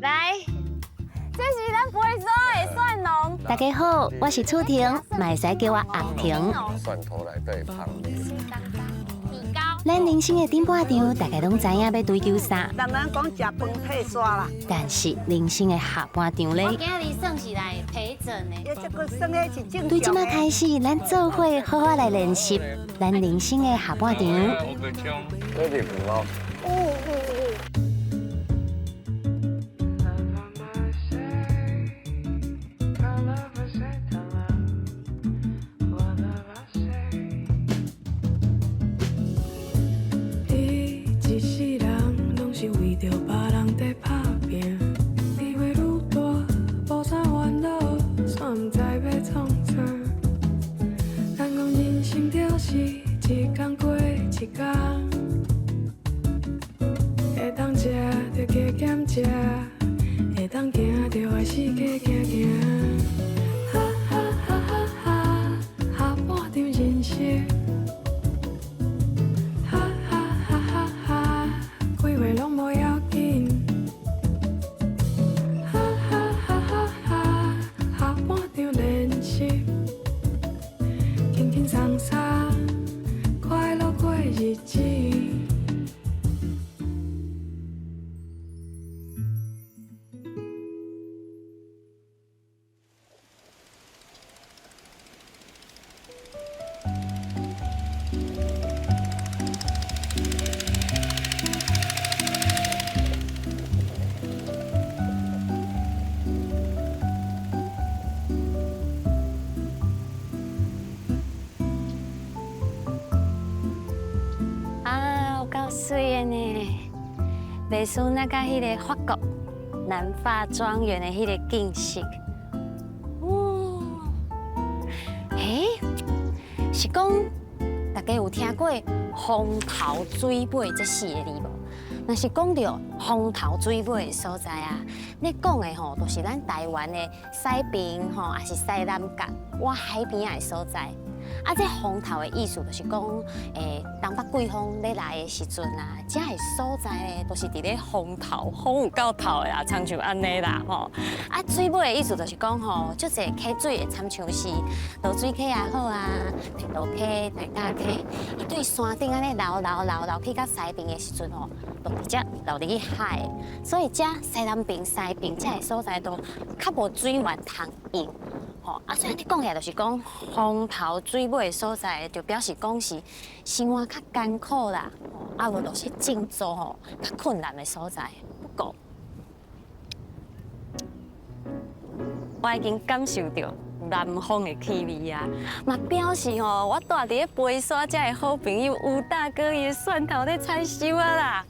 来，这是咱肥沙的蒜蓉。大家好，我是楚婷，卖使叫我阿婷。蒜头内底放面。咱人生的顶半场，大家拢知影要追求啥。人人讲食饭配沙啦，但是人生的下半场咧，我今日算是来陪诊的。要这个算的是正常的。对即马开始，咱做伙好好来练习咱人生的下半场。这里不咯。水的呢，袂输那个迄个法国南法庄园的迄个景色。是讲大家有听过风头水尾这四个字无？若是讲到风头水尾的所在啊，你讲的吼，都是咱台湾的西边吼，还是西南角往海边的所在。啊，这风头的意思就是讲，东北季风咧来的时阵啊，这个所在咧都是伫咧风头，风有够头的啦，参像安尼啦吼。啊，水尾的意思就是讲吼，足侪溪水的参像是倒水溪也好啊，平道溪、大家溪，伊对山顶安尼流去到西边的时阵吼，都直接流入去海的，所以这西南边、西边这个所在都较无水源通用。啊，所以你讲起来就是讲风头水尾的所在，就表示讲是生活较艰苦啦，啊无就是建筑吼较困难的所在。不过，我已经感受到南方的气味啊，嘛表示吼我住伫咧飞沙这的好朋友吴大哥伊的蒜头咧采收啊啦，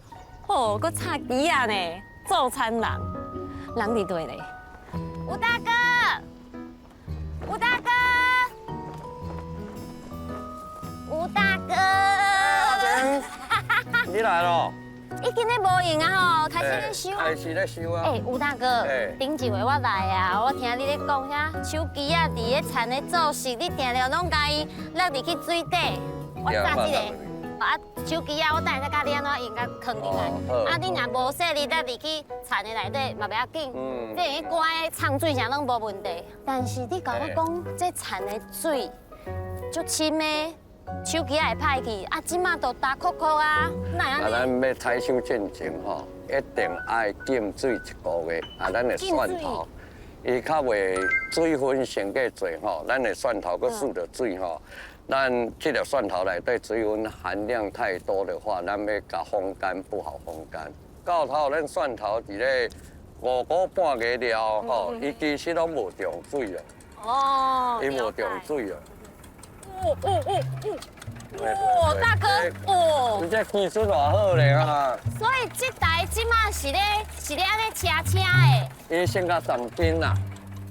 哦，搁插旗啊呢，早餐人伫对咧，吴大哥。吴大哥，吴大哥，你来了。已经咧无用啊吼，开始咧收。开始咧收啊。吴大哥，顶一回我来啊，我听你咧讲遐手机啊，伫咧田咧做事，你定定拢甲伊落入去水底。我炸这个。啊，手机啊，我等下再教你安怎用甲藏进来。啊，你若无说你落入去田的内底，嘛袂要紧。这个乖藏水啥拢无问题。但是你甲我讲，这田的水足深的，手机也会歹去。啊，即马都大壳壳啊，哪样？咱要采收进前吼，一定爱浸水1个月。啊，咱的蒜头，伊较袂水分先过多吼，咱的蒜头佮输着水吼。咱这条蒜头内底水分含量太多的话，咱要甲风干不好风干。到头咱蒜头伫咧5个半月了吼，伊其实拢无中水了。哦，伊无中水了。哇，大哥，哇！你这技术偌好咧啊！所以这台即马是咧安尼车的。伊先甲站筋啦。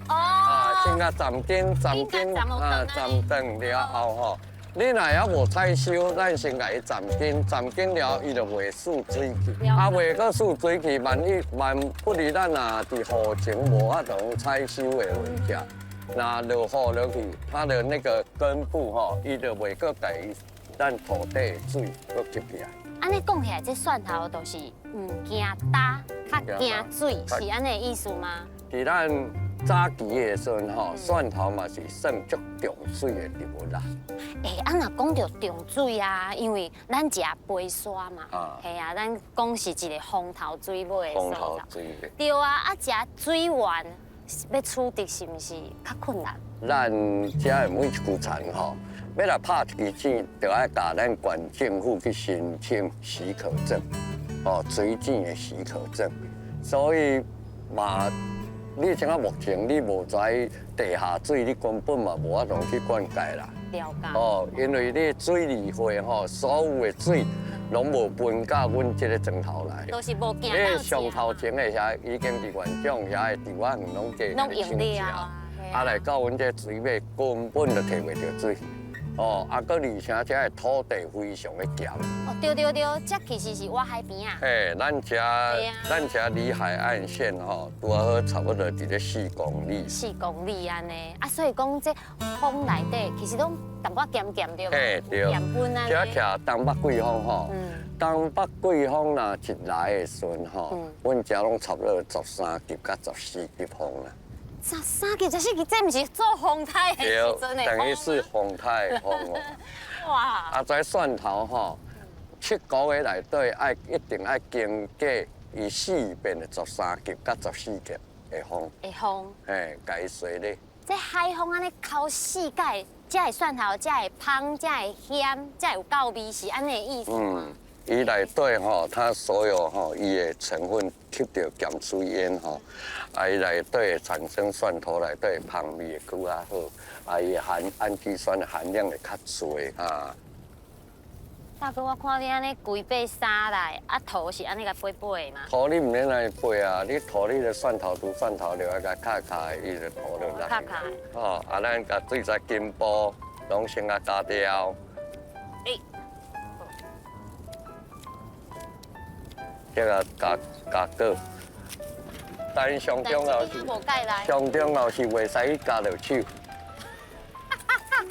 哦。啊，先甲站筋啊，站断了后吼，你若还无采收，咱先甲伊站筋了，伊就袂输水去。啊，袂搁输水去，万不离咱若伫雨前无法度采收的物件。那落雨落去，它的那个根部吼，伊就袂搁甲伊咱土地的水搁吸起来。安尼讲起来，这蒜头都是唔惊干，较惊水是安尼意思吗？伫咱早期的时阵吼，蒜头嘛是算足重水的植物啦。啊若讲到重水啊，因为咱食飞沙嘛，啊系啊，咱讲是一个风头水尾的风头所在。水的。对啊，食水源要取得是毋是较困难？咱遮的每一区田吼，要来拍一支井，就要甲咱县政府去申请许可证，水井的许可证。所以嘛，你像啊目前你无在地下水，你根本嘛无法度去灌溉啦。了解。因为你水利会所有的水拢无分到阮这个庄头来。都是无惊你到上头前的遐已经是县长遐的地方拢加拢用了。来到阮这水尾根本就摕袂到水。搁而且这土地非常的咸。对，这其实是挖海边啊。咱遮离海岸线拄好差不多伫咧4公里。4公里安尼，所以讲这风内底其实拢淡薄咸咸对吧？对。咸分安尼。遮徛东北季风东北季风若一来的时阵阮遮拢差不多13级到14级风啦。13级、14级，这毋是做风台的时阵的等于是风台的风哇！这蒜头7个月内底一定要经过伊4遍的13级到14级的风。风。甲伊洗咧。这海风安尼烤4届，才会蒜头，才会芳，才会咸，才有够味，是安尼意思吗？伊内底它所有伊的成分吸到咸水烟伊内底会产生蒜头内底香味会更加好，伊氨基酸的含量会较侪大哥，我看你安尼规背衫来，头是安尼个背嘛？头你唔免来背啊，你头你的蒜头拄蒜头就要甲卡卡，伊就头就落。卡卡。咱甲水在金布，拢先甲加掉。这个加果，但上重要是袂使去加着手。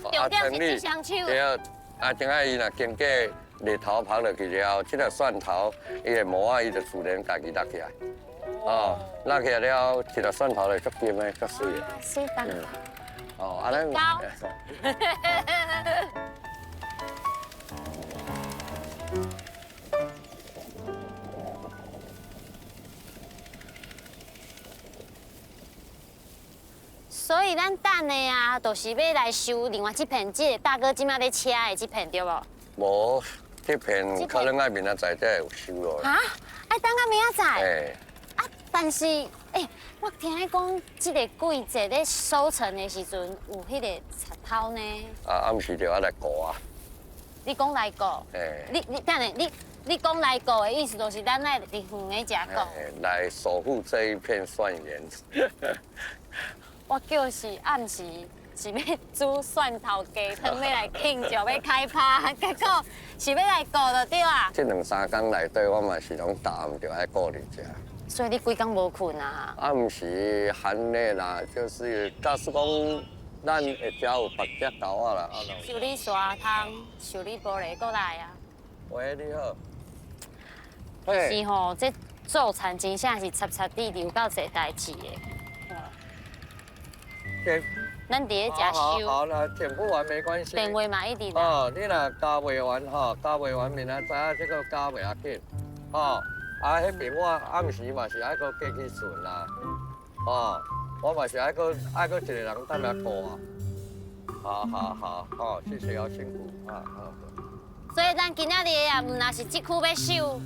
重点是去双手。对，怎啊伊若经过日头晒落去了后，这个蒜头伊的膜伊就自然家己落起来。落起来了，这个蒜头就足甜的、足水的。水当。咱。所以咱等的啊，就是要来收另外一片，这个大哥即马在车的这片对无？无，这片可能爱明仔载才有收咯。爱等到明仔载。但是我听讲，这个季节咧收成的时阵有迄个贼头呢。暗时就要来顾啊。你讲来顾？你等下你讲来顾的意思，就是咱来离远的食顾。来守护这一片蒜园。我叫是暗时是要煮蒜头鸡汤，要来庆祝，要开趴，结果是要来顾就对啊。这2、3天内底，我嘛是拢打唔着爱顾你食。所以你规工无困啊？暗时寒的啦，就是假使讲咱会食有白只狗啊啦。修理沙汤，修理玻璃过来啊。喂，你好。是吼，这做餐真正是插插地有够侪代志的。咱伫咧食收。好了，填不完没关系。电话嘛一直。你若加袂完加袂完明仔载这个加袂要紧。迄边我暗时嘛是爱搁过去顺啦。我嘛是爱搁一个人等来顾啊。好，谢谢辛苦好。所以咱今仔日也毋若是这区要收，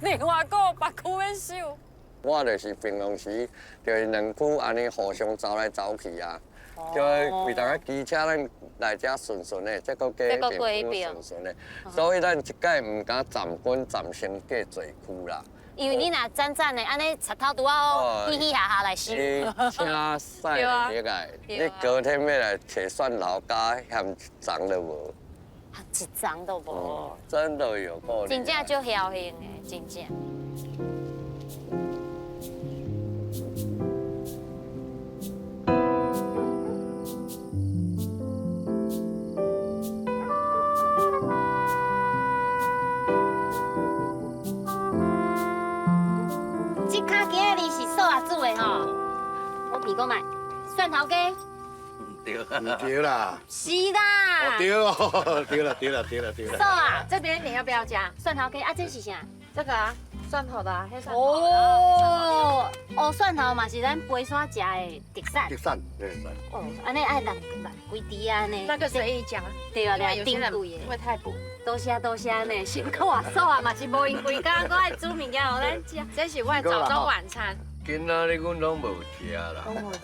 另外个别区要收。我就是平常时，就是2区安尼互相走来走去啊，就为大家机车咱来遮顺的，再搁过一边顺的，所以咱一届唔敢站稳站先过侪区啦。因为你若站的，安尼贼头拄好嘻嘻哈哈来收。车赛了解，你隔天要来找蒜头加嫌一张都无。一张都无。真的有够。真正足侥幸的，真正。今日是素啊煮的吼，我比讲买蒜头鸡。对。唔对啦，是啦。对哦，对了。素啊，这边你要不要加蒜头鸡啊？这是啥？这个啊，蒜头的啊，黑蒜头。哦，蒜头嘛是咱飞山食的特产特。产，对。哦，安尼爱人几滴啊呢？那个随意讲啊，对啊，因为有些人丁贵的。因为太补。多谢呢，辛苦啊，素啊嘛是无因规工搁爱煮物件互咱食。这是我的早中晚餐。今仔日阮拢无食啦，都无食。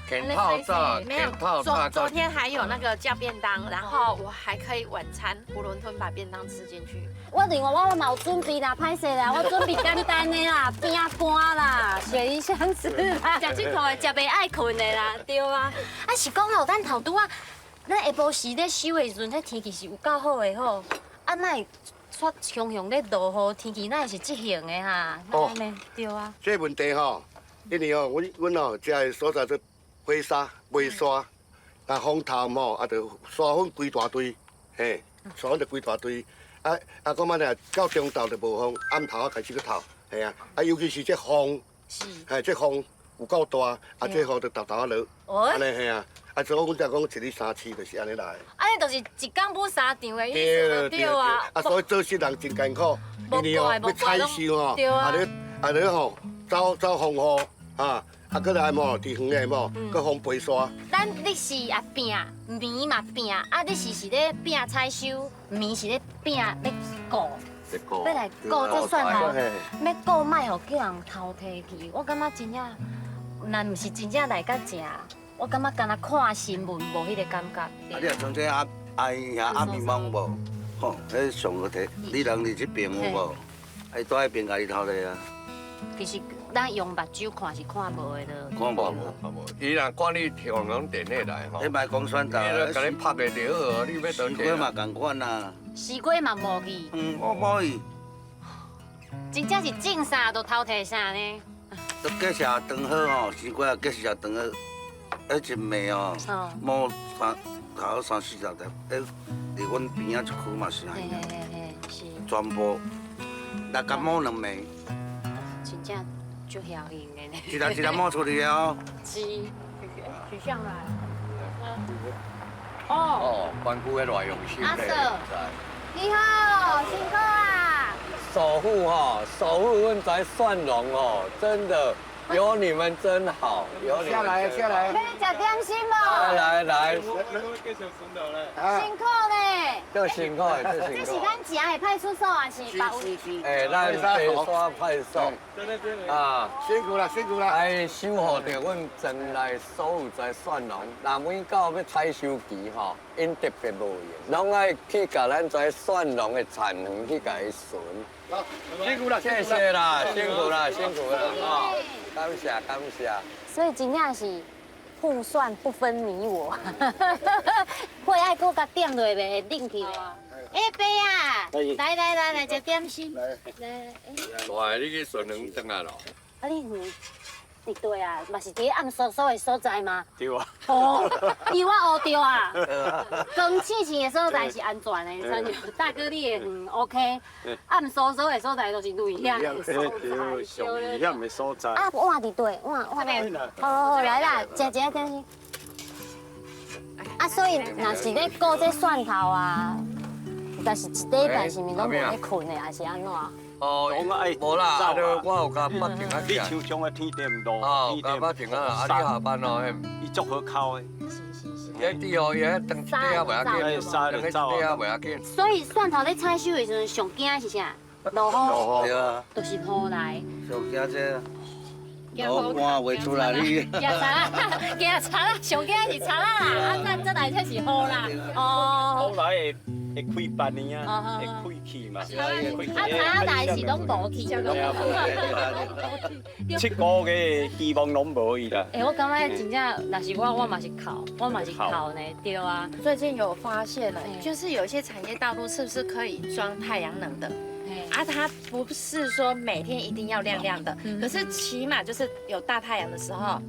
甜泡炸，没有甜泡炸。昨天还有那个叫便当，然后我还可以晚餐囫囵吞把便当吃进去。我另外我嘛有准备啦，歹势啦，我准备简单的啦，饼干啦，雪梨香吃啦，食这套的食袂爱困的啦，对啊。啊是讲吼，咱头拄啊，咱下晡时咧收的时阵，迄天气是有够好的吼，啊哪会煞常常咧落雨，天气哪会是这型的哈？哦安尼对啊。这问题吼，因为吼，阮吼遮个所在做火沙、卖沙，啊风头吼，啊就沙粉规大堆，嘿，沙粉就规大堆，啊，讲嘛呢，到中昼就无风，暗头啊开始去透，系啊，啊尤其是这风，是。嘿，这风有够大，啊这雨就豆豆啊落，安尼嘿啊，啊所以阮才讲一日三次就是安尼来。安尼就是一工补三场的意思，对啊。啊所以做事人真艰苦，因为吼要采收吼，啊咧吼走风雨啊。啊，搁来无，伫远的无，搁风飞沙。你是也拼，棉嘛拼，啊，你是咧拼采收，棉是咧拼咧顾，要来顾这蒜头，要顾卖互叫人偷摕去。我感觉真正，若毋是真正来甲食，我感觉敢若看新闻无迄个感觉。啊，你若像这阿姨遐阿面芒无？吼，迄上好摕，你人伫这边有无？哎，住迄边家己偷摕啊。其实咱用目睭看是看无的了。看无。伊若管你向拢电下来吼，你莫讲蒜头，你甲你拍个就好，你要倒西瓜嘛共款啊。西瓜嘛无去。我无去。真正是种啥都偷摕啥呢？都结实长好吼，西瓜结实长好，而且卖哦，毛头三四十条，伫阮边仔一区嘛是安尼，是。全部6角毛2枚。真正足效应的呢。一粒毛出去哦。是，取上来。哦，关谷的偌用心嘞。你好，辛苦啊！守护哈，守护阮在蒜蓉哦，真的有你们真好，有你们。下来。要食点心无？来。辛苦呢。这辛苦，这是咱食的派出所还是别有？哎，咱北沙派出所。啊，辛苦啦。哎，守护着阮镇内所有在蒜蓉，若每到要采收期吼，因特别无闲，拢爱去甲咱在蒜蓉的产园去甲伊巡。辛苦啦，谢谢啦，辛苦啦哦，感谢。所以真正是互算不分你我，会爱搁甲点落袂冷去。哎，伯啊，来食点心。来。大，你去顺两顿啊咯？啊，你对啊，嘛是伫暗疏疏的所在吗？对啊。哦，伊我学到啊。光刺刺的所在是安全的，真是大哥你会OK。暗疏疏的所在就是危险的所在。上危险的所在。啊，碗伫对，碗咧。好，来啦，食点心。啊，所以若是咧顾这蒜头啊，但是一礼拜是毋是拢无咧困的，还是安怎？哦，无啦，我有甲北京啊你像种的天电路，甲北京啊，啊你下班哦，伊足好靠的。迄滴哦，伊等一底啊袂要紧，等一底啊袂要紧。所以蒜头咧采收的时阵，上惊是啥？落雨。对啊。都是雨来。上惊这。我看袂出来你。惊查啦，上惊是查啦啦，啊，咱来才是雨啦。哦。后来会开半年啊，会开气嘛。查来是拢无去。 7個嘅希望拢無伊啦。我感觉真正，若是我嘛是靠呢，对啊。最近有发现了，就是有一些产业道路是不是可以装太阳能的？啊，它不是说每天一定要亮亮的，可是起码就是有大太阳的时候，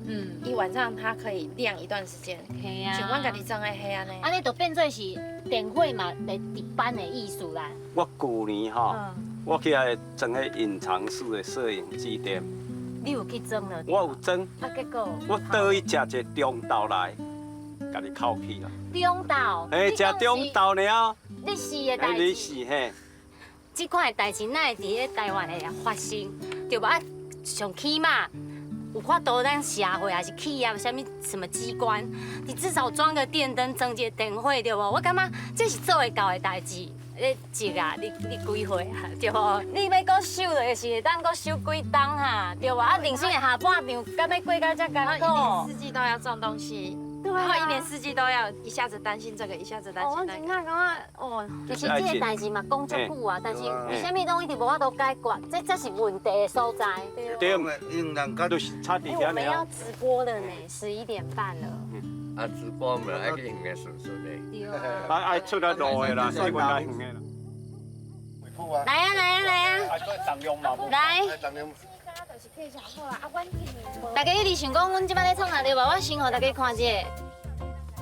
一晚上它可以亮一段时间。嘿啊。像我家己装的黑暗呢。安尼就变做是电火嘛，来值班的意思啦。我舊年哈，我去遐裝迄隱藏式的攝影機店，你有去装了？我有装，啊，结果我倒去食一个中豆来，家己扣起啦。中岛，嘿，食中豆了，你是的代你志，是嘿。这款的代志哪会伫咧台湾会发生？对吧？啊，上起码有法度咱社会还是企业什么机关，你至少装个电灯，装一个电火，对无？我感觉这是做会到的代志。你一啊，你几岁啊？对无？你要搁收就是会当搁收几档哈，对无？啊，人生的下半场，敢要过到这艰苦？四季都要种东西，对然后一年四季都要一下子担心这个，一下子担哦，我心那个。真正感觉哦，就是这个代志嘛，讲足久啊，但是为什么拢一直无法度解决？这是问题的所在。对，因人家就是差伫哎，我遐尔。们要直播了呢，11点半了。啊，直播咪爱去远的顺顺的。对啊，爱出来路的啦，西关来远的啦。来啊来啊来啊！啊，再重用嘛。来，大家一直想讲，阮即摆咧创啥对无？我先互大家看一下，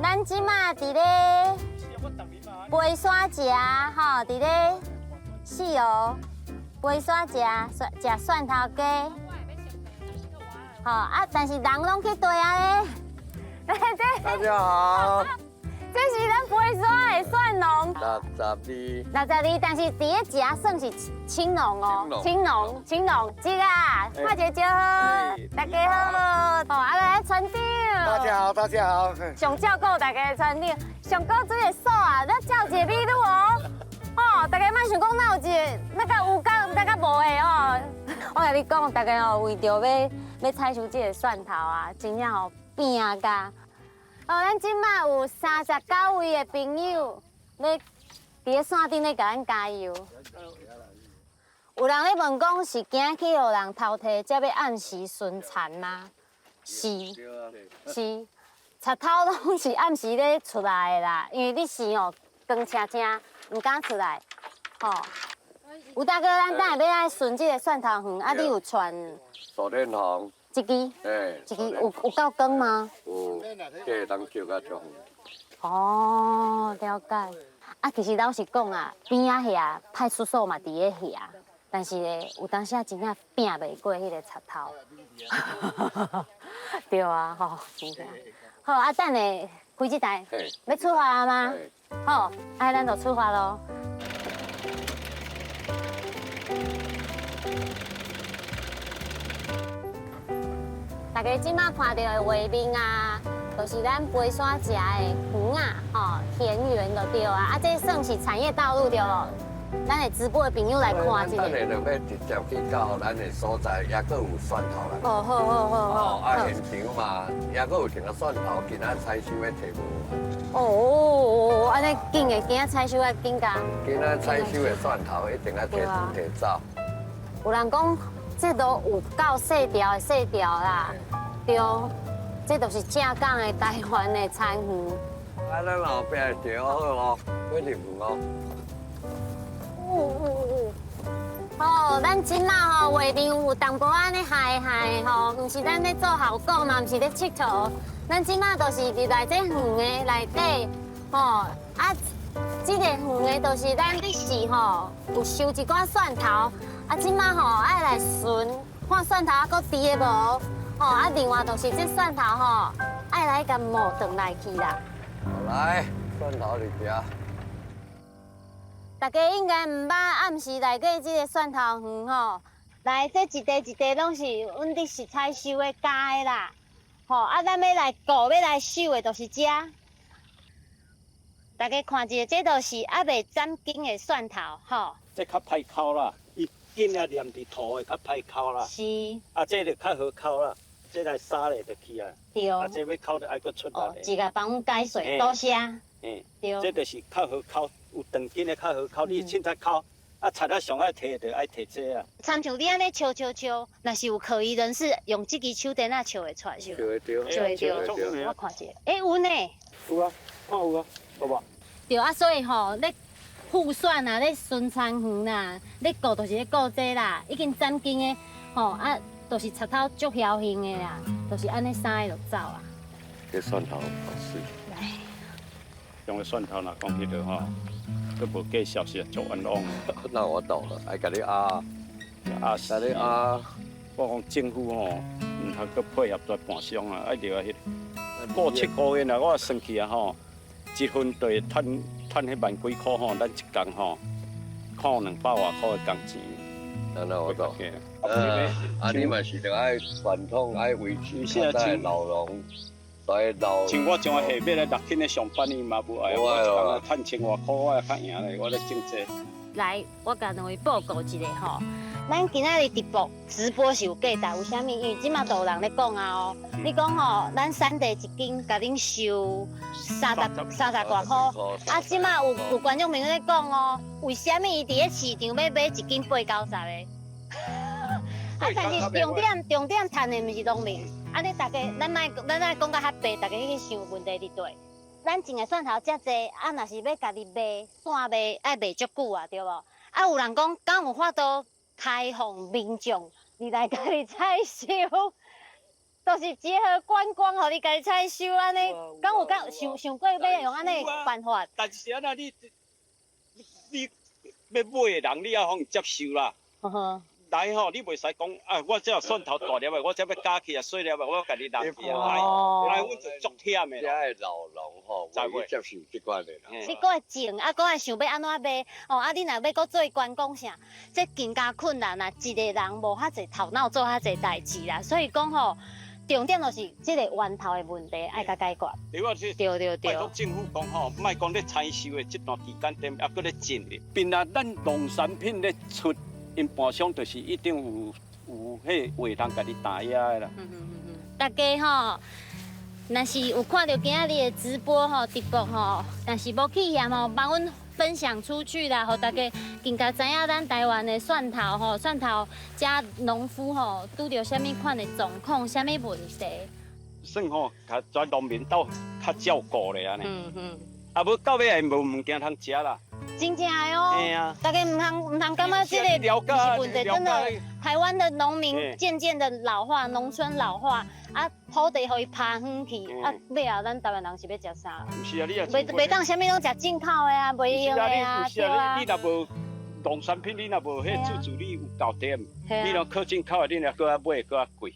咱即马伫咧飞沙食吼，伫咧豉油飞沙食蒜头鸡，吼啊！但是人拢去对啊咧，大家好，这是咱飞沙的蒜农。 62，但是伫咧食算是青农哦，青农，这个啊，拍一个招呼，大家好，哦，啊来船长，大家好，大家好。上照顾大家的船长，上高水的手啊，咱照一个美女哦，哦，大家莫想讲哪有一个那个有甲那个无的哦，我甲你讲，大家哦为着要采收这个蒜头啊，真正哦拼啊甲，哦，咱即马有39位的朋友咧。 伫咧线顶咧甲咱加油。有人咧问讲是惊去互人偷摕，才要按时顺产吗？是，贼头拢是按时咧出来的啦，因为你是哦光青青，唔敢出来，吼。有大哥，咱等下要来顺这个蒜头园，啊，你有传手电筒，一支，哎，一支有够光吗？有，这当叫较重。哦，了解。 啊，其实老实讲啊，边仔遐派出所嘛伫咧遐，但是咧有当时啊真正拼袂过迄个贼头。对啊，吼，真正。好啊，等下开这台，要出发了吗？好，啊，咱就出发咯。大家即马看到的画面啊。 就是咱飞沙食的园啊，吼田园就对啊，啊这算是产业道路对咯。咱的直播的朋友来看一下。咱下就要直接去到咱的所在，也搁有蒜头啦。哦，好。啊，现场嘛，也搁有一个蒜头，今仔采收的题目。哦，安尼紧的，今仔采收要紧加。今仔采收的蒜头一定要提早。有人讲，这都有够细条的细条啦，对。 这都是正港的台湾的产园。啊，咱后壁的条好哦，几入园哦。哦，咱即马吼画面有淡薄仔咧嗨嗨吼，唔是咱咧做效果嘛，唔是咧佚佗。咱即马都是入来这园的内底，吼啊，这个园的都是咱历史吼，有收一寡蒜头，啊，即马吼爱来顺，看蒜头还搁甜的无？ 哦，啊，另外就是这蒜头吼，爱来甲磨转来去啦。来，蒜头入遐。大家应该唔捌暗时来过这个蒜头园吼，来这一地一地拢是阮伫是采收的加的啦。吼，啊，咱要来顾要来收的，就是这。大家看一下，这都是还未斩根的蒜头，吼。这较歹抠啦，伊根啊连伫土的较歹抠啦。是。啊，这就较好抠啦。 这来沙咧就去啊，对。啊，这要烤就爱搁出来。哦，一个帮阮解说，多谢。对。对。这就是较好烤，有长根的较好烤。你凊彩烤，啊，菜啊上爱摕就爱摕这啊。参像你安尼敲，若是有可疑人士用这支手电啊敲会出来是无？敲会着。我看一下，有呢。有啊，看有啊，有无？对啊，所以吼，咧护蒜啊，咧顺产园啦，咧顾就是咧顾这啦，已经斩根的吼啊。 都是贼头足侥幸的啦，都是安尼三个就走啊。这蒜头好水。来，用个蒜头若讲起着吼，都无计消息就冤枉。那我懂了，爱甲你压，啊，甲你压，我讲政府吼，唔通去配合在盘商啊，一定要迄过7个月啦，我算起啊吼，一分地赚迄万几块吼，咱一工吼，看有200外块的工钱。那我懂。啊，你嘛是着爱传统爱维持现在老农，在老。像我种下尾来6天的上班，伊嘛无爱，我一工赚1000外块，我也较赢咧，我咧种这。来，我甲两位报告一下吼。咱今仔日直播是有价值，为虾米？因为即马都有人咧讲啊哦。你讲吼，咱产地一斤甲恁收30多块，啊，即马有观众朋友咧讲哦，为虾米伊伫咧市场要买1斤8、90的？啊，但是重点赚的毋是农民，啊，你大家咱莫讲到较白，大家去想问题伫对。咱种的蒜头遮济，啊，若是要家己卖，线卖爱卖足久啊，对无？啊，有人讲，敢有法度开放民众你来家己采收，都是结合观光，互你家己采收安尼，敢有想过要用安尼办法？但是安那你要买的人，你要互伊接受啦。来吼，你袂使讲啊！我只有蒜头大粒的，我只要加起啊细粒的，我家己拿去啊。来，阮就足忝的。遮的老农吼，无接受即款的啦。你搁会种，啊，搁会想要安怎卖？哦，啊，你若要搁做观光啥，这更加困难啦。一个人无遐济头脑做遐济代志啦，所以讲吼，重点就是这个源头的问题爱甲解决。对。拜托政府讲吼，莫讲咧采收的这段时间点，还搁咧种的。变啊，咱农产品咧出。因盘商就是一定有迄话通家己打压的啦。大家吼，若是有看到今仔日的直播吼，直播吼，但是无去嫌吼，帮阮分享出去啦，互大家更加知影咱台湾的蒜头吼，蒜头加农夫吼，拄着啥物款的状况，啥物问题？算吼，甲在农民斗较照顾咧安尼。啊，无到尾也无物件通食啦。真正的哦，大家唔通感觉这个是问题，真的，台湾的农民渐渐的老化，农村老化，啊，土地互伊拍远去，啊，尾后咱台湾人是要食啥？唔是啊，你也袂当啥物拢食进口的啊，袂用的啊，对啊。你若无农产品，你若无迄自助，你有够点，你若靠进口的，你若搁较买搁较贵。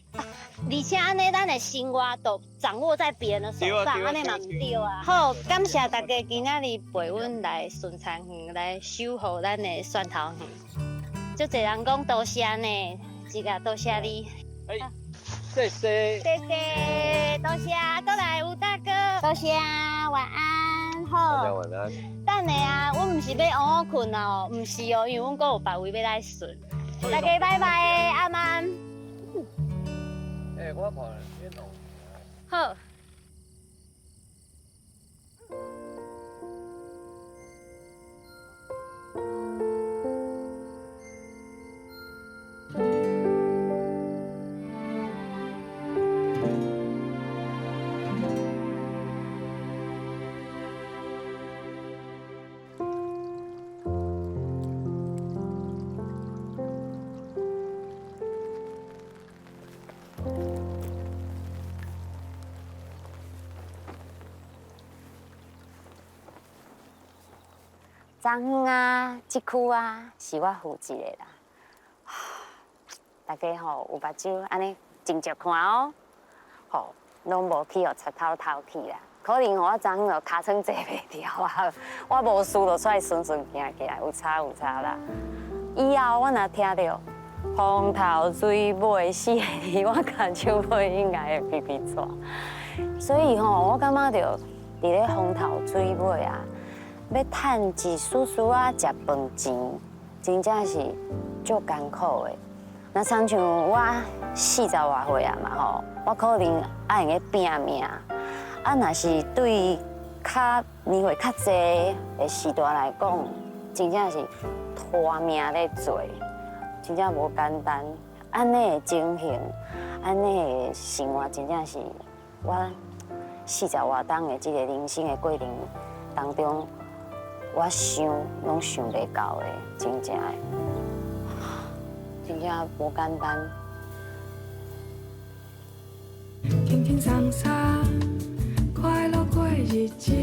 而且安尼，咱的生活都掌握在别人的手上，安尼嘛唔对啊。好，感谢大家今仔日陪阮来顺产园来守护咱的蒜头园。足侪人讲多谢呢，一个多谢你。谢谢。谢谢，多谢，过来吴大哥，多谢，晚安，好。大家晚安。等下啊，阮唔是要嗷困哦，唔是哦，因为阮阁有别位要来顺。大家拜拜，阿曼。我看你弄。好。昨昏啊，这区啊，是我负责的啦。大家吼有目睭安尼静着看哦，吼，拢无去互贼偷去啦。可能我昨昏就尻川坐袂牢啊，我无事就出来顺行起来，有差啦。以后我若听到风头水尾4个字，我感手尾应该会皮皮抓。所以吼，我感觉着伫咧风头水尾啊。要趁一丝丝啊食饭钱，真正是足艰苦的。那亲像我40外岁啊嘛吼，我可能爱用个拼命。啊，若是对较年岁较济的时段来讲，真正是拖命咧做，真正无简单。安尼的情形，安尼的生活，真正是我40外冬的这个人生的过程当中。我想拢想袂到的，真正无简单。轻轻松松，快乐过日子。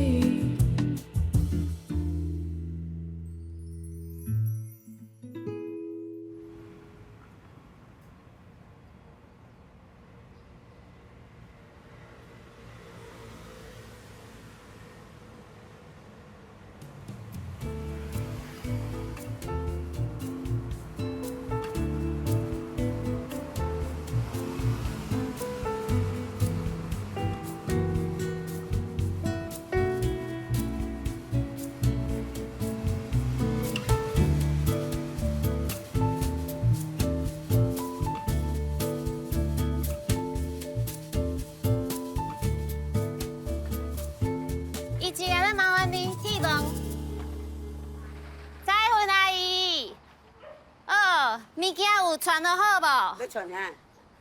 传得好不？要传啥？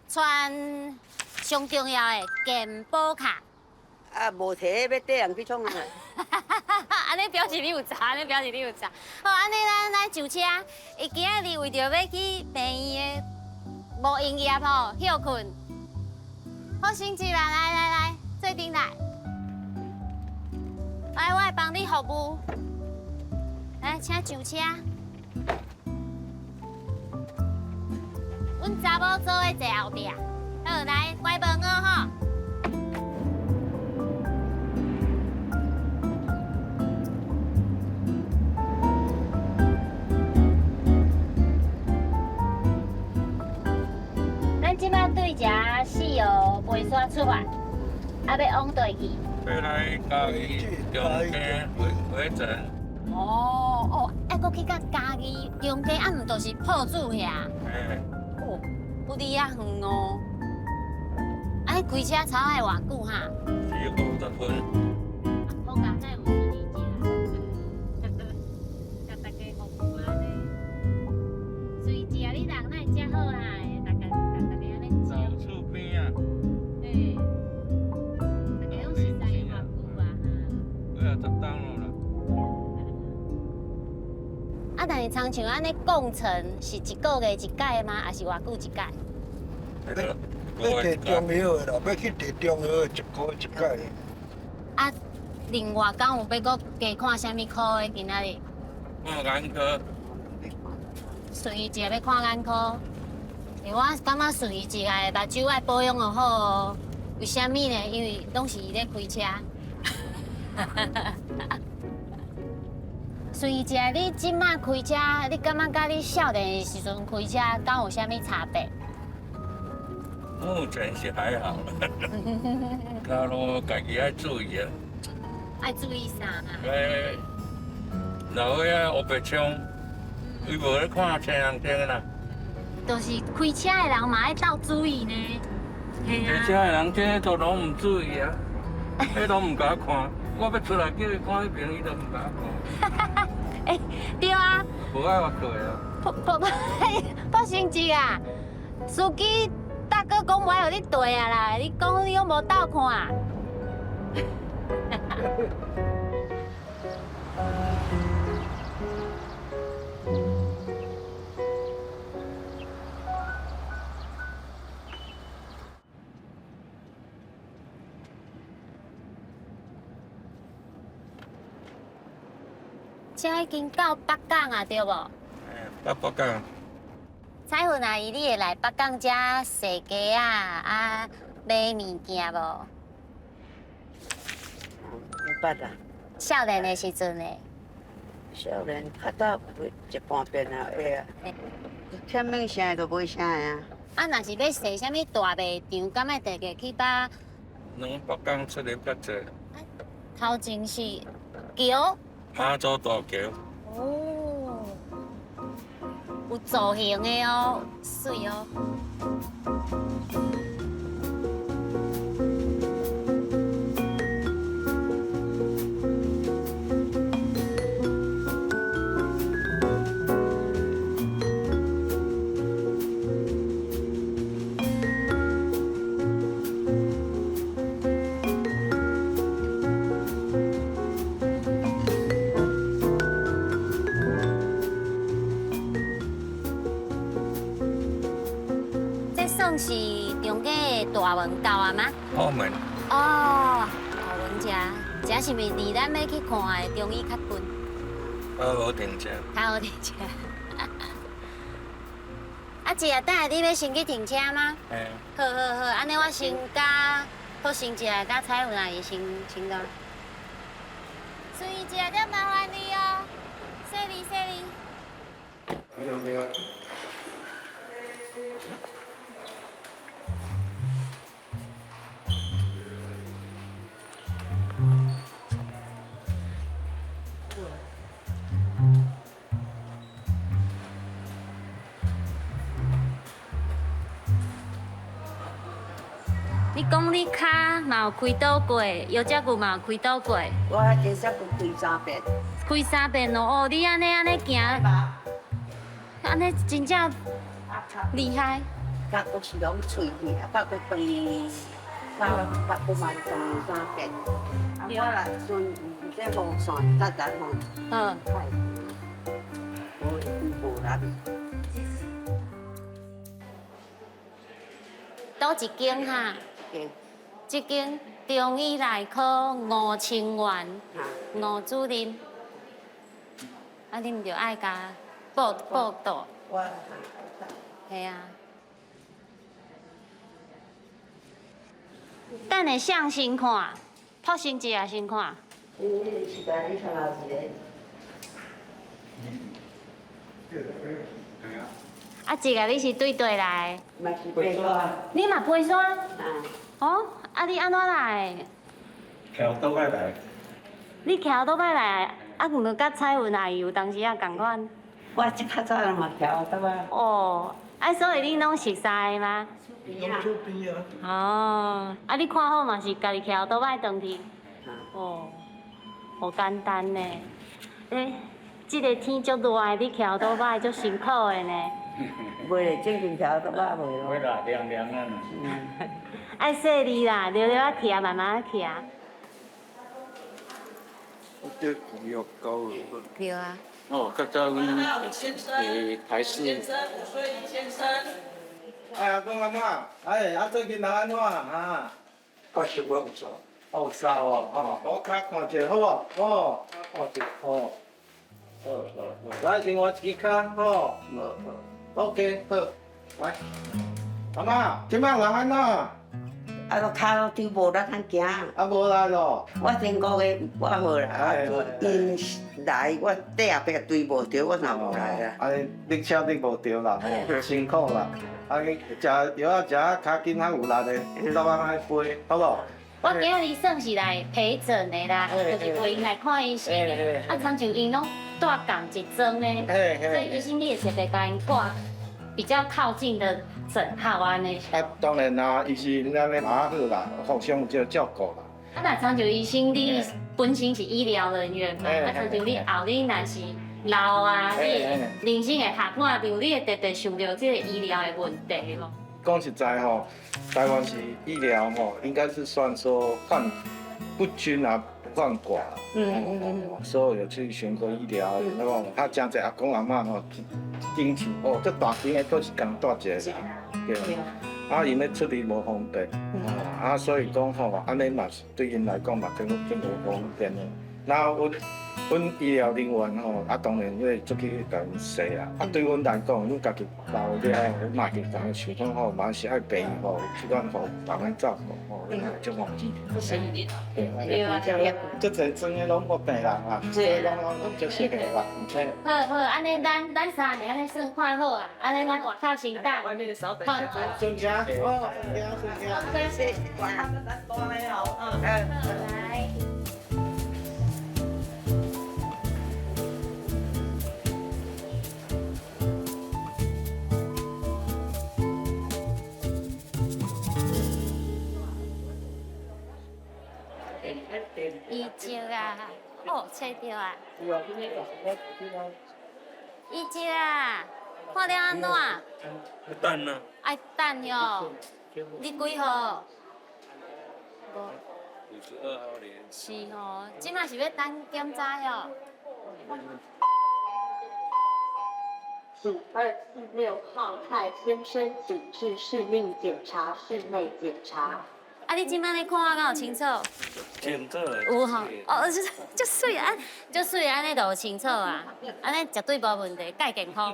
传上重要的健保卡。啊，无摕要缀人去创啊？安尼表示你有查，安尼表示你有查。好，安尼咱上车，伊今仔日为着要去病院的无营业吼休困。好心机啦，来，坐顶来。来，我来帮你服务。来，请上车。阮查某做伙坐后壁。好，来关门哦吼。咱即摆对只四号背山出发，要往倒去？要来嘉义中间回诊。哦，还佫去到嘉义中间，啊，毋就是埔子遐？嘿，哦，有离啊远哦。啊，开车操爱偌久哈4:50分。好佳，那有顺利者啦。甲大家服务安尼，随食你人那会遮好啦，大家安尼食。老厝边啊。对，大家拢是在偌久啊哈。要10档咯啦。啊，但是常像安尼工程是一个月一改吗？还是偌久一改？要摕中药的啦，要去摕中药的，一个月一改。啊，另外讲有要搁加看啥物科的？今仔日看眼科。顺伊一个要看眼科，因为我感觉顺伊一个目睭爱保养就好哦。为虾米呢？因为拢是伊咧开车。顺伊一个，你即摆开车，你感觉甲你少年的时阵开车，敢有啥物差别？目前是还好，假如家己要注意啊。爱注意啥啊？老岁仔黑白枪，伊无咧看前人灯啦。就是开车的人嘛爱斗注意呢。嘿开车的人这都拢唔注意啊，迄都唔敢看。我要出来叫伊看迄边，伊都唔敢看。哎，对啊。无爱我对啊。报成绩啊！司机大哥讲无爱互你对啊啦，你讲你讲无斗看。这已经到北港啊，对无？到北港。彩云阿姨，你会来北港遮踅街啊买物件无？有捌啦。少年的时阵呢？少年较早一半边啊，会啊。欠物啥都买啥啊。啊，若是要踅啥物大卖场，敢爱特地去把？咱北港出入较济。头前是桥。妈祖大桥。哦，有造型的哦，水哦。算是中间的大门到啊吗？后门。哦，大门这是咪离咱要去看的中医较近？较好停车。较好停车。啊，姐啊，等下你要先去停车吗？嘿。好，安尼我先甲好先一下，甲彩云阿姨先到。顺一下，再麻烦你哦，谢你。没有。你讲你脚嘛有开刀过，腰脊骨嘛有开刀过。我迄肩胛骨开3遍。开3遍哦，你安尼行，安尼真正厉害。甲都是拢脆去，甲个饭，甲不满3遍。我啦，顺这风扇搭搭吼，嗯，无啦。倒一间哈，这间中医内科5000元，5主任，啊，恁就爱加报道，系啊。等下相先看，朴先姐也先看。啊，一个你是对来的？嘛是白沙。你嘛陪山？啊。哦，啊你安怎来？桥倒摆来。你桥倒摆来，啊，唔就甲彩云阿姨有当时啊共款？我即较早人嘛桥倒摆。哦，啊，所以恁拢熟悉的吗？拢出边啊。哦，啊，你看好嘛是家己桥倒摆转去？哦，好简单呢。诶，即个天足热的，你桥倒摆足辛苦的呢。袂嘞，正经桥倒摆袂咯。会啦，凉凉啊。爱细腻啦，溜溜啊徛，慢慢啊徛。这药膏。对啊。哦，较早阮台式。哎呀，讲安怎？哎，啊最近人安怎啊？我是我有错。有错哦，我较看者好无？哦，看者哦。来，另外一支卡吼。OK， 好，来。阿妈，即摆人安怎？啊，个骹就无力通行。啊，无来咯。我前个月我无啦，因来我底后壁对无着，我哪无来啦。安尼你车你无着啦，吼，辛苦啦。啊，你食药啊食啊较紧较有力的，早晚爱背，好无？我今日算是来陪诊的啦，就是陪因来看医生。啊，参像因拢住共一庄的，所以医生你会特别甲因挂比较靠近的诊号安尼。啊，当然啦，医生安尼嘛好啦，互相有这照顾啦。啊，那参像医生你本身是医疗人员嘛，啊，参像你后你若是老啊，你人生会下半场，你会特别想到这个医疗的问题咯。讲实在吼，台湾是医疗吼，应该是算说患不均啊，不患寡。所有去选择医疗，然后他真侪阿公阿嬷吼，经济哦，这大间的都是共大一个人，对。啊，因咧出力无方便，啊，所以讲吼，安尼嘛是对因来讲嘛，真无方便的。然后阮医疗人员吼，啊，当然会出去甲因说啊。啊，对阮来讲，阮家己老了，阮嘛是讲想讲吼，嘛是爱陪吼，去阮互别人照顾吼，就忘记。对啊，这侪真诶拢无病人啊，拢就是个人，好，安尼咱3个安尼算看好啊，安尼咱外口先等。好，顺行，顺行，顺行。来。医照啊，哦，找到啊。医照啊，看到安怎？等啊。爱等哟。你几号52号连。是哦，即马是要等检查哟。5246号蔡先生，请至室内检查，室内检查。啊，你即摆咧看我敢有清楚？清楚。有吼，哦，足水啊，足水安尼就有清楚啊，安尼绝对无问题，介健康。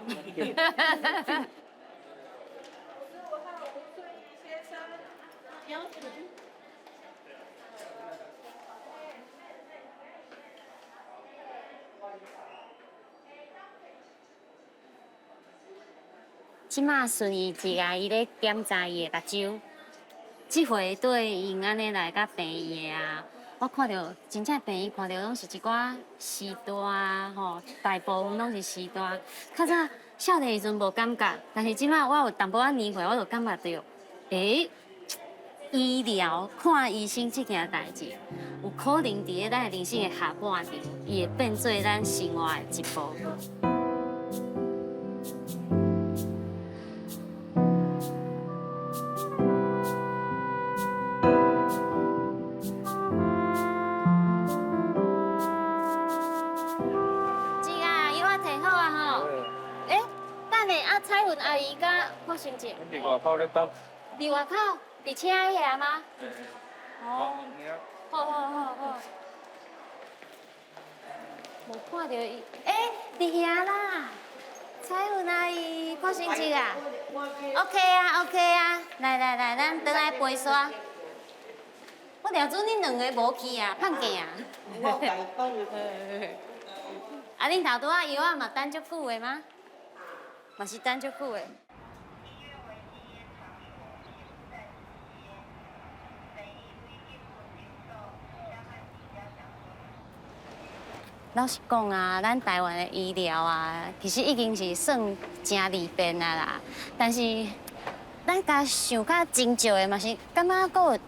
即马顺伊一个伊咧检查伊的目睭，即回对因安尼来甲病医的啊，我看到真正病医看到拢是一寡时大啊，吼，大部分拢是时大。较早少年时阵无感觉，但是即马我有淡薄仔年岁，我就感觉到，医疗看医生这件代志，有可能伫咧咱人生的下半场，伊会变做咱生活的一部分。伫外口咧等。伫外口，伫车遐吗？哦。好。无看到伊，伫遐啦。彩云阿姨，看心情啊 ？OK 啊，来，咱倒来陪刷。我聊准恁两个无去啊，胖计啊。啊，恁头拄仔药啊嘛等足久的吗？嘛是等足久的。老实讲啊，咱台湾的医疗啊，其实已经是算真利便啊啦。但是，咱家想较真少的嘛是，感觉佫有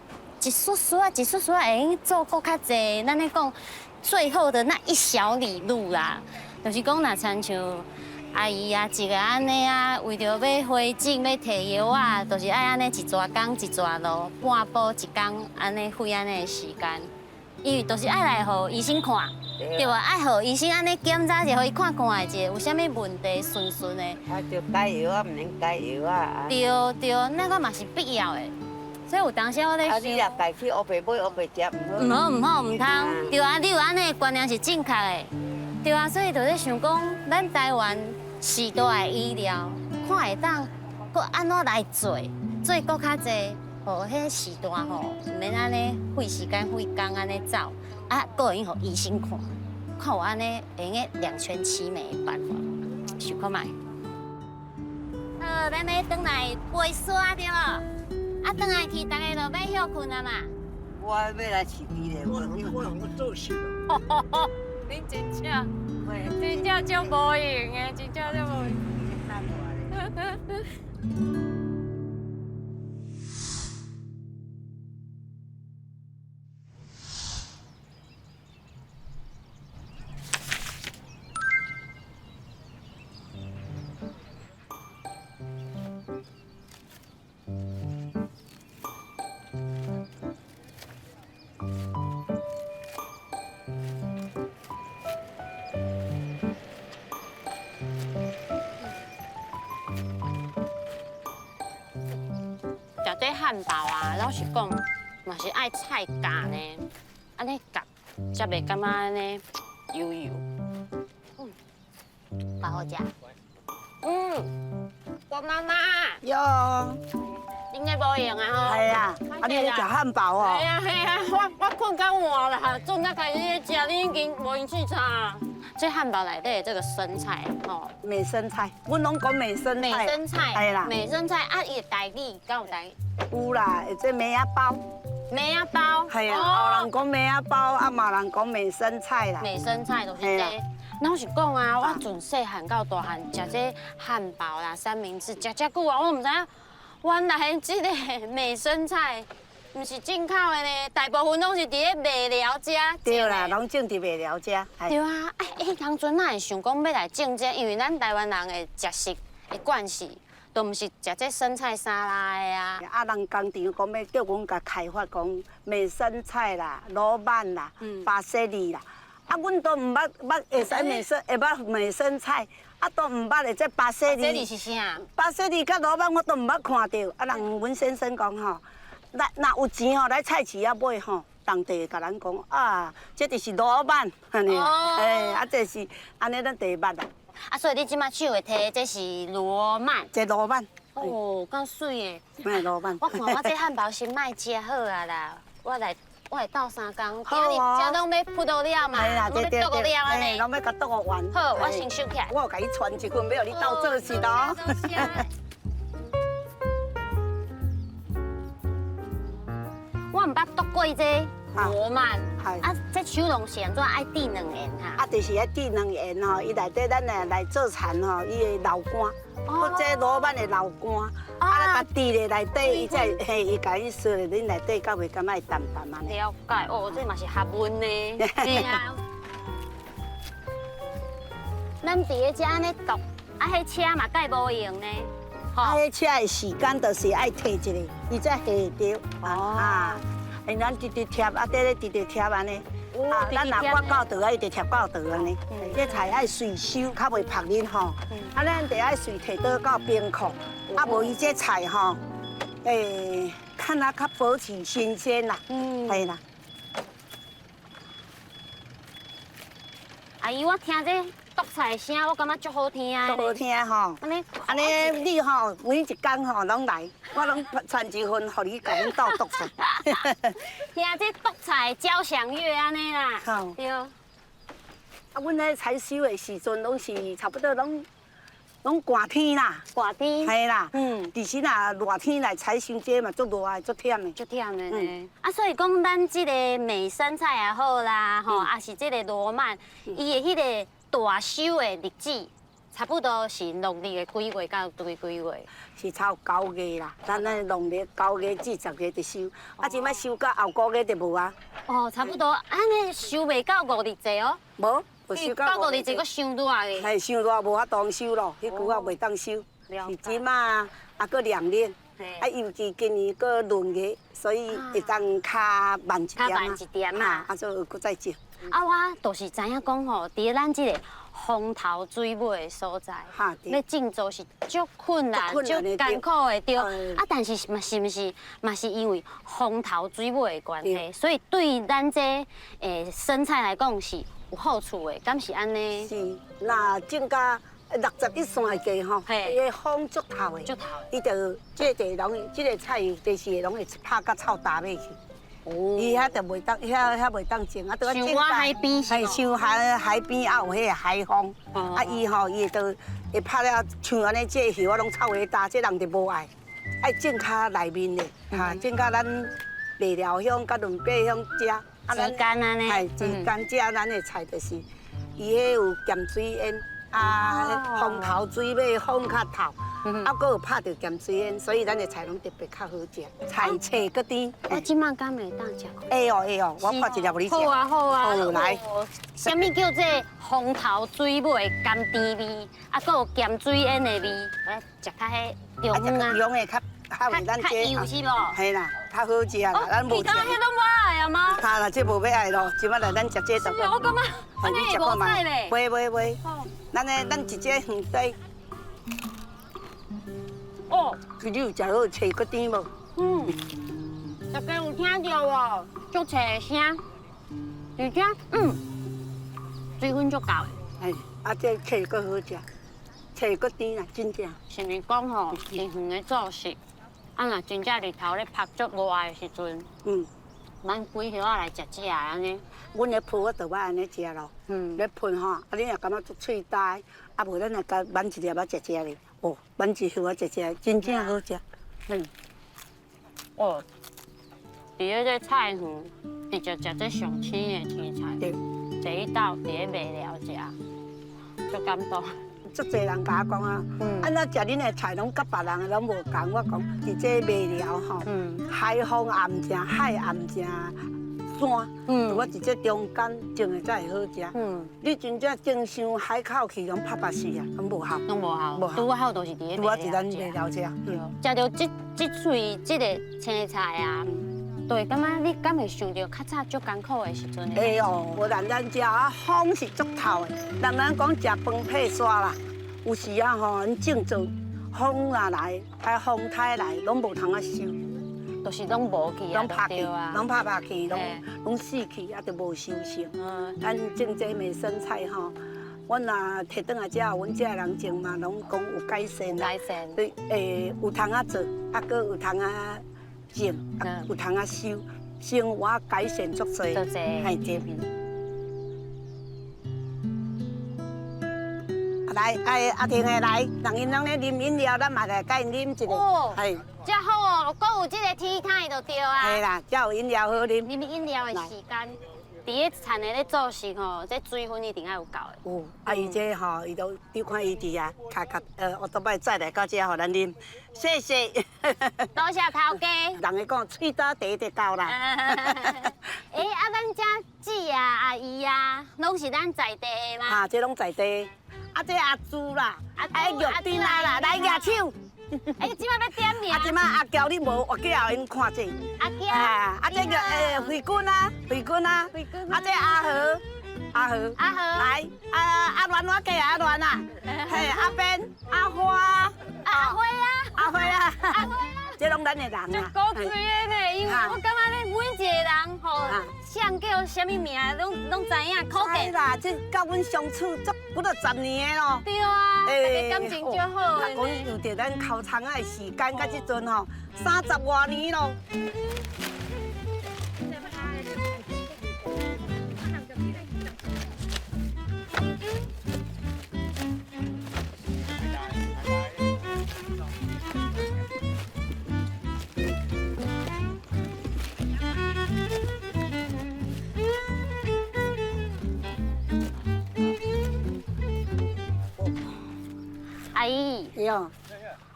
一丝丝会用做佫较济。咱咧讲最后的那一小里路啦，就是讲若亲像阿姨啊，一个安尼啊，为着要回诊要摕药啊，就是爱安尼一逝工一逝路，半步一工安尼费安尼的时间。伊都是爱来互医生看，对吧？爱互医生安尼检查者，互伊看一下有啥物问题顺的。啊，就改药啊，唔能改药啊。对，那个嘛是必要的。所以有当时我咧想，你若改去乌白买乌白食，唔好，唔通。对啊，你有安尼观念是正确的。对啊，所以就咧想讲，咱台湾时代的医疗，看会当，佮安怎来做佮较济。哦，迄时段吼，唔免安尼费时间费工安尼走，啊，佫会用互医生看，看有安尼会用两全其美的办法，想看觅。好，咱要转来陪刷对咯，啊，转来去，大家就要休困啊嘛。我要来饲猪咧，我做事了。恁真正足无用的，真正足无用。食这汉堡啊，老实讲，嘛是爱菜夹呢，安尼夹才袂感觉安尼油油。蛮好食。我妈妈。有。应该无用啊吼。系啊，啊你咧食汉堡哦？系啊，我困到换啦，从才开始咧食，你已经无用去查。这汉堡内底这个生菜哦，美生菜，阮拢讲美生菜。美生菜，系啦。美生菜啊，伊台语敢有台？有啦，这梅仔包。梅仔包。系啊，有人讲梅仔包，啊嘛人讲美生菜啦。美生菜就是这。老实讲啊，我从细汉到大汉食这汉堡啦、三明治，食久啊，我唔知影，原来这个美生菜唔是进口的呢，大部分拢是伫咧卖寮遮。对啦，拢种伫卖寮遮。对啊，当阵哪会想讲要来种这？因为咱台湾人的食食的惯系，都唔是食这生菜沙拉的啊。啊，人工厂讲要叫阮甲开发讲美生菜啦、罗曼啦、巴西利啦。啊，阮都唔捌会使美生菜，啊都唔捌会这巴西利。巴西利是啥？巴西利甲罗曼我都唔捌看到。啊，人阮先生讲吼，若有钱吼来菜市啊买吼，当地甲咱讲啊，这就是罗曼，安尼。啊，这是安尼咱第捌啦。啊，所以你即马手会摕这是罗曼。这罗曼。哦，够水的。咩罗曼？我看我这汉堡先卖食好啊啦，我来斗3工，今日这拢要扑到了嘛，拢要剁个了安尼，拢要甲剁个完。好，我先收起来。我有甲伊传一份，要你斗做事咯。我唔捌剁过这罗曼，啊，这手拢是安怎爱滴2盐哈？啊，就是爱滴2盐吼，伊内底咱来做田吼，伊的老干，或者罗曼的老干，啊，甲滴咧内底，伊才嘿，伊甲伊说咧，恁内底敢袂感觉会淡淡安尼。了解，哦，这嘛是学问呢。对啊。咱伫咧遮安尼剁，啊，迄车嘛介无用呢。啊，迄车的时间就是爱摕一个，伊才下着啊。因咱直直贴，啊，底咧直直贴安尼。啊，咱若刮到倒啊，伊就贴到倒安尼。这菜爱随收，较袂晒恁吼。啊，咱得爱随摕倒到冰库，啊，无伊这菜吼，看啊较保持新鲜啦，系啦。阿姨，我听这剁菜声，我感觉足好听啊！足好听吼，安尼你吼每一工吼拢来，我拢传一份，互你甲阮斗剁菜。听这剁菜交响乐安尼啦，好对。啊，阮咧采收的时阵，拢是差不多拢寒天啦，寒天。系啦，而且若热天来采收这嘛，足热的，足忝的。足忝的呢。啊，所以讲咱这个美生菜也好啦，吼，也是这个罗曼，伊的迄个大收的日子，差不多是农历的几月到几月？是超9月啦，咱咧农历9月至10月就收，啊，即摆收到后5月就无啊。哦，差不多，安尼收袂到5日节哦。无，无收到5日节，佫伤热嘅。系伤热，无法当收咯，迄句啊袂当收。是即摆啊，佫凉冷，啊，尤其今年佫闰月，所以会当较慢一点啊。较慢一点啊，啊，所以佫再种。啊，我就是知影讲吼，伫咱这个风头水尾的所在，要种作是足困难、足艰苦的对。啊，但是是毋是嘛是因为风头水尾的关系，所以对咱这生菜来讲是有好处的，敢是安尼？是，那种甲61线计吼，伊个风足透的，足透，伊就这个菜就是拢会拍到臭大尾去。伊遐就袂当，遐袂当种啊，都像我海边是，系像海边啊有迄个海风，啊伊吼伊就会拍了像安尼这叶啊拢臭个大，这人就无爱，爱种较内面的，种较咱卖寮乡甲润北乡食，啊时间安尼，系时间食咱的菜就是伊迄有咸水烟啊，风头水尾风较透。啊，佫有拍到咸水烟，所以咱的菜拢特别较好食，菜菜佫甜。我即摆敢会当食？会哦会哦，我拍一粒互你食。好啊好啊，好来。什么叫做风头水尾甘甜味？啊，佫有咸水烟的味，我来食较迄中啊。中的较为咱这。较油是无？系啦，较好食啦，咱无食。你讲迄拢我爱啊吗？哈啦，这无要爱咯，即摆来咱食这就。我感觉安尼会无菜咧。袂，咱直接远底。哦，你有食好菜佫甜无？大家有听到无？足菜声，而且水分足够的。哎，啊，这菜佫好食，菜佫甜啦，真正。是咪讲吼，日远的做食，啊若真正日头咧晒足热的时阵，咱几盒仔来食食安尼。阮咧喷我就捌安尼食咯，咧喷吼，啊你若感觉足脆呆，啊无咱若甲挽一粒仔食食咧。哦，挽一盒仔食食，真正好食。哦，伫咧这菜园，直接食这上青的青菜，坐一道伫咧卖了食，足感动。足侪人甲我讲啊，安怎食恁的菜拢甲别人的拢无共。我讲，伫这卖了吼，海风暗正，海暗正。山，我伫这中间种的才会好食。你真正种伤海口去，拢拍死啊，拢无效。拢无效。拄好都是伫咧卖了食。食到这喙这个青菜啊，对，感觉你敢会想到较早足艰苦的时阵？会哦，无人咱食啊，风是足透的。人讲食饭配沙啦，有时啊吼，咱种做风啊来，啊风台来，拢无通啊收。就是拢无去啊，拢拍去，拢拍去，拢死去，啊，就无收成。咱种这美生菜吼，阮若摕倒来遮，阮遮人种嘛，拢讲有改善。改善。对，有通啊做，啊，搁有通啊种，啊，有通啊收，生活改善足多。足多。系对。来，阿婷的来，人因拢咧啉饮料，咱嘛来甲因啉一个，系。遮好哦，搁有这个天台就对啊。系啦，遮有饮料好啉。啉饮料的时间，伫咧田的咧做事吼，这水分一定要有够的。有，啊伊这吼，伊都你看伊伫啊，我都摆载来到遮，互咱啉，谢谢。多谢头家。人会讲喙打茶就够啦。啊，咱遮姊啊、阿姨啊，拢是咱在地的吗？啊，这拢在地。啊，这阿朱啦，啊，玉丁啊啦，来举手。哎，即摆要点名。啊，即摆阿娇你无，我叫因看这。阿娇。啊，这个慧君啊，慧君啊。慧君。啊，这阿和，阿和，阿和，来，阿鸾我嫁阿鸾啊，嘿，阿边，阿花，阿辉啊，阿辉啊，阿辉啊，这拢咱的人啊。足高贵的呢，因为我感觉咧每一个人吼，谁叫什么名，拢知影，可见啦，这甲阮相处足不到10年的咯。对啊，大家感情就好的呢。讲有着咱考场的时间，甲这阵吼，30多年咯。阿姨，哟，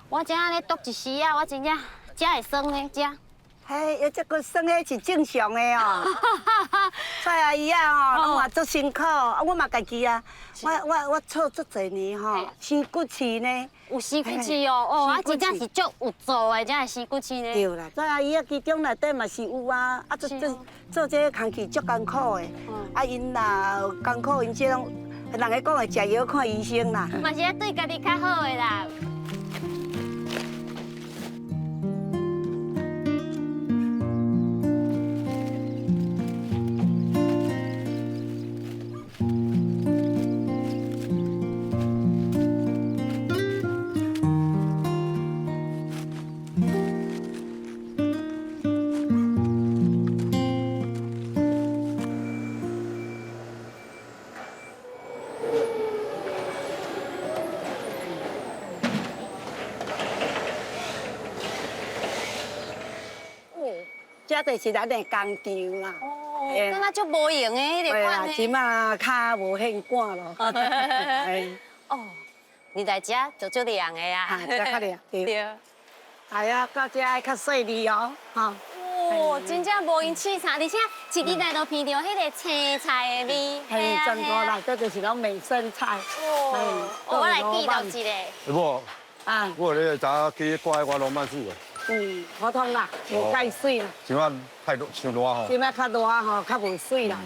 我今仔咧读一时啊，我真正食会酸呢，食。嘿，要这个生的是正常的哦。蔡阿姨啊，吼，拢话足辛苦，啊，我嘛家己啊，我做足侪年吼，生骨刺呢。有生骨刺哦，哦，啊，真正是足有做的，真系生骨刺呢。对啦，蔡阿姨啊，其中内底嘛是有啊，啊，做这个工课足艰苦的，啊，因若有艰苦，因这种人家讲的食药看医生啦。嘛是要对家己较好的啦。这就是咱的工厂啦。哦，敢若足无用的迄个对啦，款即马脚无现赶咯。哦，你来遮就足凉的啊。这较凉。对。哎呀，到这爱较细腻哦，吼。哦，真正无用试茶，而且一日内都闻到迄个青菜的味。嘿，全国内这就是拢美生菜。哦，我来记录一个。无，啊，我咧早去挂我浪漫树的。普通啦，无介水啦。即摆太热，太热吼。即摆较热吼，较无水啦。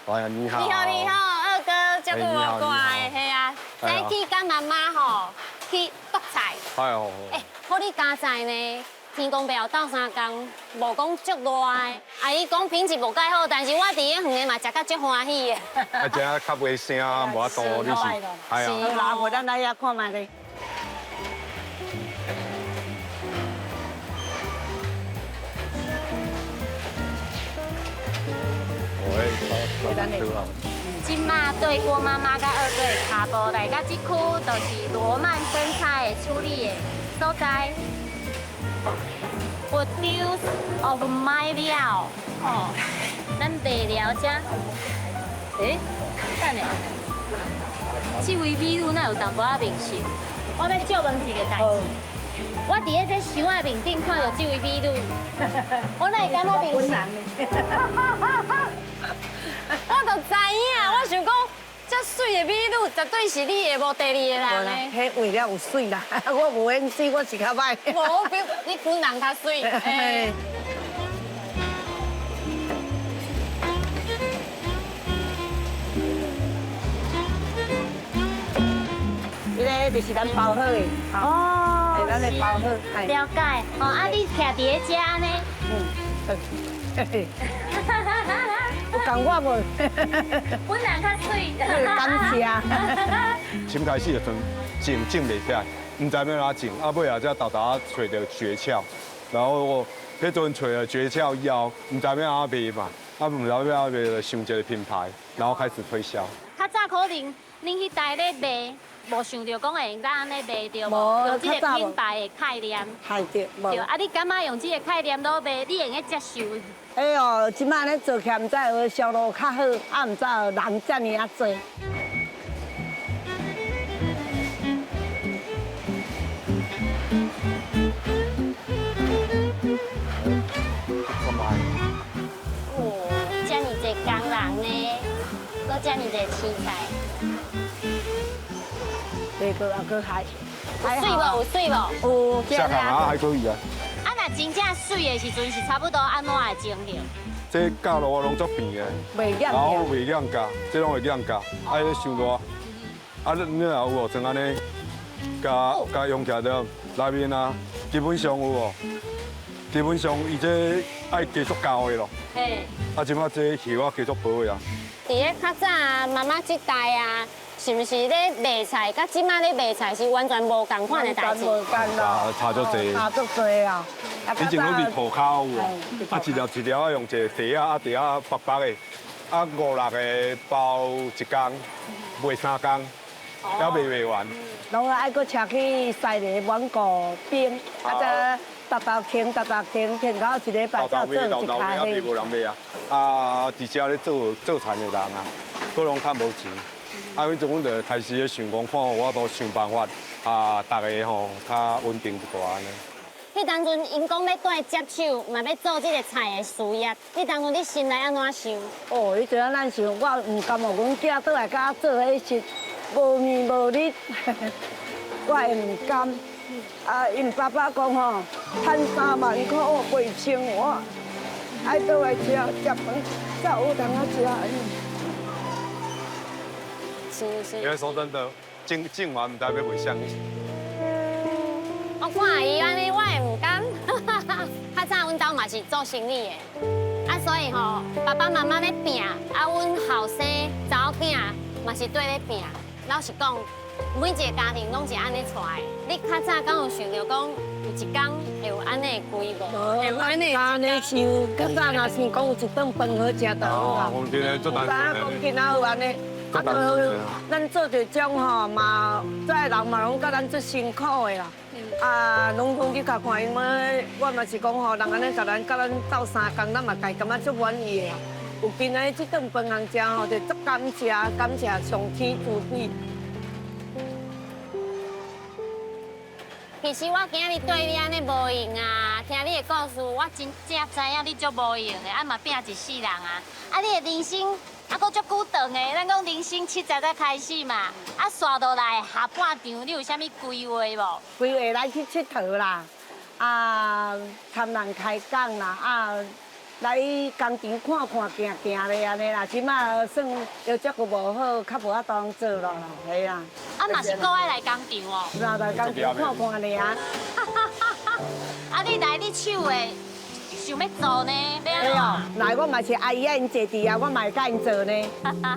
哎呀，你好。你好，你好，二哥，照顾我乖，嘿啊。早起跟妈妈吼去剁菜。哎好。哎，好你加菜呢，天公伯要斗3工，无讲足热的。阿姨讲品质无介好，但是我伫咧园的嘛食甲足欢喜的。啊，食较袂腥，无法度，你是。哎呀。好，无咱来遐看卖咧。今嘛对郭妈妈甲二哥的骹步来到这区，就是罗曼生菜的处理的所在。Produce of my 料，哦，咱卖料遮。诶，等下，这位美女哪有淡薄仔面熟？我要借问一个代志。我伫咧这箱仔面顶看到这位美女，我哪会感觉面熟？我就知影，我想讲，这水的美女绝对是你的无第二个人的。迄为了有水啦，我无缘水，我是较歹。无，你本人较水。这个就是咱包好的。哦，咱的包好。了解。哦，啊，你徛伫咧遮呢？有讲我无？本人较水。感谢。先开始就种袂起来，唔知要哪种，啊尾啊才豆豆找到诀窍，然后我迄阵找了诀窍以后，唔知要哪卖嘛，啊唔知要哪卖就想一个品牌，然后开始推销。较早可能恁迄代咧卖，无想到讲会当安尼卖着，用这个品牌的概念。系对，对，啊，你感觉用这个概念落卖，你会用接受？哎呦，即摆咧做起来，唔知有销路较好，啊，唔知有人遮尔啊多。哦，遮尔济工人呢，搁遮尔济器材，这个啊，搁还水无？有水无？有，下行啊还可以啊。啊，若真正水的时阵是差不多安怎的情形？这教路啊拢足平的，然后袂亮教，这拢会亮教，啊，迄伤热，啊，你若有无像安尼，加用起来了，内面啊，基本上有无？基本上伊这爱继续教的咯。嘿。啊，即摆这叶啊继续保的啊。伫咧较早妈妈这代啊，是不是咧卖菜？甲即摆咧卖菜是完全无共款的代志。无干啦，差足济。差足济啊！以前拢是涂骹有无？啊，一条一条啊用一个地啊，地啊白白的，啊5、6个包一工，卖3工，还卖完。然后爱搁车去西丽满固冰，啊再搭停，停到一礼拜才做一开黑。无人买啊！啊，伫遮咧做田的人啊，佫拢较无钱。啊，阮种阮就开始咧想讲，看我都想办法啊，大家吼较稳定一寡安尼。迄当阵因讲要过来接手，嘛要做这个菜的事业。迄当阵你心内安怎想？哦，迄阵咱想，我唔甘让阮囝倒来甲做迄些无面无日，我会唔甘。啊，因爸爸讲吼，赚3万块袂生活，爱倒来吃饭才有通啊吃。是。因为说真的，种完唔代表袂香。我看伊安尼，我会唔甘。较早阮兜嘛是做生意的，啊，所以吼，爸爸妈妈咧拼，啊，阮后生查某囝嘛是对咧拼。老实讲，每一个家庭拢是安尼出来的。你较早敢有想到讲有一天会有安尼的规无？会有安尼想，较早若是讲有一顿饭好食就好啊。我今天做单单。有影讲囡仔有安尼。啊，咱做这种吼嘛，这人嘛拢甲咱最辛苦的啦。啊，拢讲去甲看因们，我嘛是讲吼，人安尼甲咱斗3工，咱嘛家感觉足满意的。有今仔这顿饭通食吼，就足感谢上天助地。其实我今日对你安尼无用啊，听你的故事，我真正知影你足无用的，啊嘛拼一世人啊，啊你的人生。啊，搁足久长的，咱讲人生70才开始嘛，啊，刷倒来下半场，你有啥物规划无？规划来去佚佗啦，啊，参人开讲啦，啊，来工厂看看行行咧安尼啦，即马算腰脚佫无好，较无法当做咯，系啦。啊，嘛是搁爱来工厂哦。是啊，来工厂看看咧啊。啊，你来你手的。想要做呢，要安怎？来，我嘛是阿姨因坐伫啊，我嘛会甲因做呢。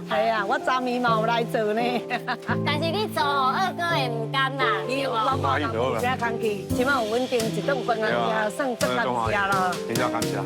系啊，我昨暝嘛有来做呢。但是你做二哥会唔甘啦？伊我真空气，起码有稳定，一顿饭啊，算足感谢咯。真正感谢。